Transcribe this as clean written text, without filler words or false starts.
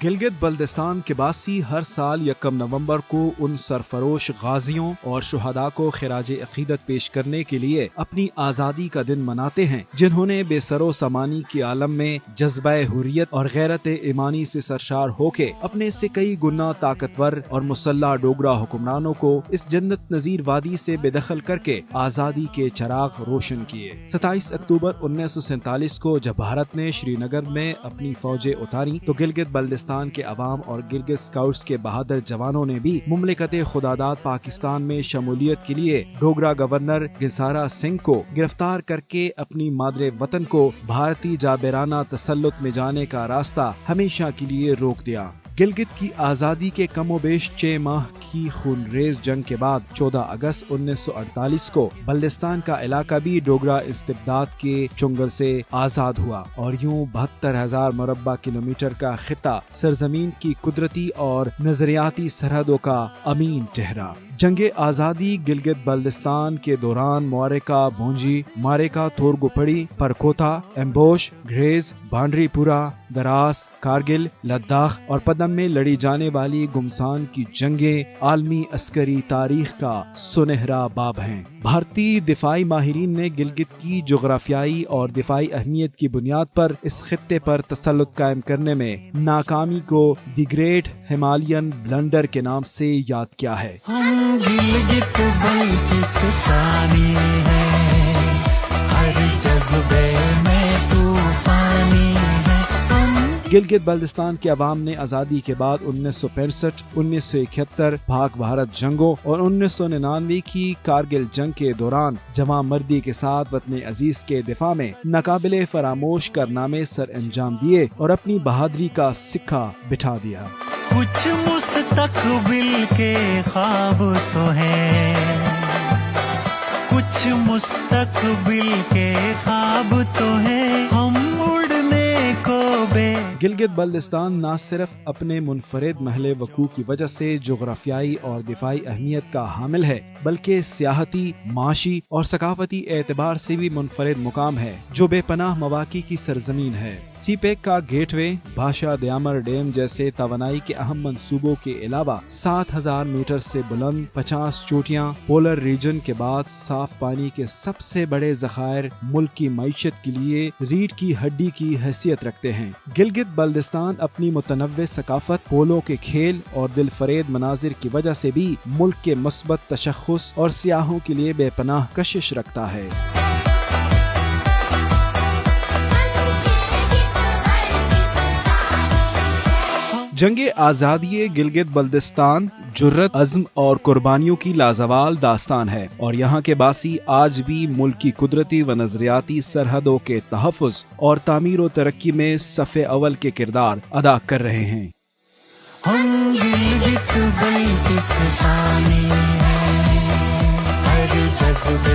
गिलगित बल्दिस्तान के बासी हर साल 1 नवंबर को उन सरफरोश गाजियों और शुहदा को खिराज अकीदत पेश करने के लिए अपनी आज़ादी का दिन मनाते हैं, जिन्होंने बेसरो समानी के आलम में जज्बा हुर्रियत और गैरत ईमानी से सरशार होके अपने से कई गुना ताकतवर और मुसल्ला डोगरा हुक्मरानों को इस जन्नत नजीर वादी से बेदखल करके आज़ादी के चराग रोशन किए। 27 अक्टूबर 1947 को जब भारत ने श्रीनगर में अपनी फौजें उतारी तो गिलगित बल्दिस्तान के अवाम और गिलगित स्काउट्स के बहादुर जवानों ने भी मुमलिकत खुदादाद पाकिस्तान में शमूलियत के लिए डोगरा गवर्नर गिसारा सिंह को गिरफ्तार करके अपनी मादरे वतन को भारतीय जाबिराना तसल्लुत में जाने का रास्ता हमेशा के लिए रोक दिया। गिलगित की आज़ादी के कमोबेश 6 माह की खूनरेज जंग के बाद 14 अगस्त 1948 को बल्दिस्तान का इलाका भी डोगरा इस्तिबदाद के चुंगल से आज़ाद हुआ और यूं 72,000 मुरब्बा किलोमीटर का खिता सरजमीन की कुदरती और नजरियाती सरहदों का अमीन ठहरा। जंगे आज़ादी गिलगित बल्दिस्तान के दौरान मारेका भोंजी, मारेका थोरगुपड़ी, परकोता, एम्बोश, ग्रेज, बांडरीपुरा, दरास, कारगिल, लद्दाख और पदम में लड़ी जाने वाली गुमसान की जंगें आलमी अस्करी तारीख का सुनहरा बाब हैं। भारतीय दिफाई माहिरीन ने गिलगित की जोग्राफियाई और दिफाई अहमियत की बुनियाद पर इस खित्ते पर तसल्लुत कायम करने में नाकामी को द ग्रेट हिमालयन ब्लंडर के नाम से याद किया है। हम गिलगित बल्तिस्तानी हैं, हर जज्बे में तूफानी हैं। गिलगित बल्दिस्तान के अवाम ने आज़ादी के बाद 1965, 1971 पाक भारत जंगों और 1999 की कारगिल जंग के दौरान जवां मर्दी के साथ वतन अजीज के दिफा में नाकाबिले फरामोश कारनामे सर अंजाम दिए और अपनी बहादुरी का सिक्का बिठा दिया। कुछ मुस्तकबिल के ख्वाब तो हैं, कुछ मुस्तकबिल के ख्वाब तो हैं, हम उड़ने को गिलगित बल्दिस्तान न सिर्फ अपने मुनफरिद महले वकू की वजह से जोग्राफियाई और दिफाई अहमियत का हामिल है, बल्कि सियाहती, माशी और सकाफती एतबार से भी मुनफरिद मुकाम है जो बेपनाह मवाकी की सरजमीन है। सीपेक का गेटवे, भाषा दयामर डैम जैसे तवानाई के अहम मंसूबों के अलावा 7,000 मीटर से बुलंद 50 चोटियाँ, पोलर रीजन के बाद साफ पानी के सबसे बड़े ज़खायर मुल्क की मईशत के लिए रीढ़ की हड्डी की हैसियत रखते हैं। गिलगित बल्दिस्तान अपनी मुतनव्वे सकाफत, पोलो के खेल और दिलफरेब मनाजिर की वजह से भी मुल्क के मुस्बत तशख्खुस और सियाहों के लिए बेपनाह कशिश रखता है। जंगे आज़ादी गिलगित बल्दिस्तान जुर्रत, अज़्म और कुर्बानियों की लाजवाल दास्तान है और यहाँ के बासी आज भी मुल्क की कुदरती व नजरियाती सरहदों के तहफ़्फ़ुज़ और तामीर व तरक्की में सफ़े अव्वल के किरदार अदा कर रहे हैं। हम गिलगित बल्तिस्तानी हैं, हर जज्बे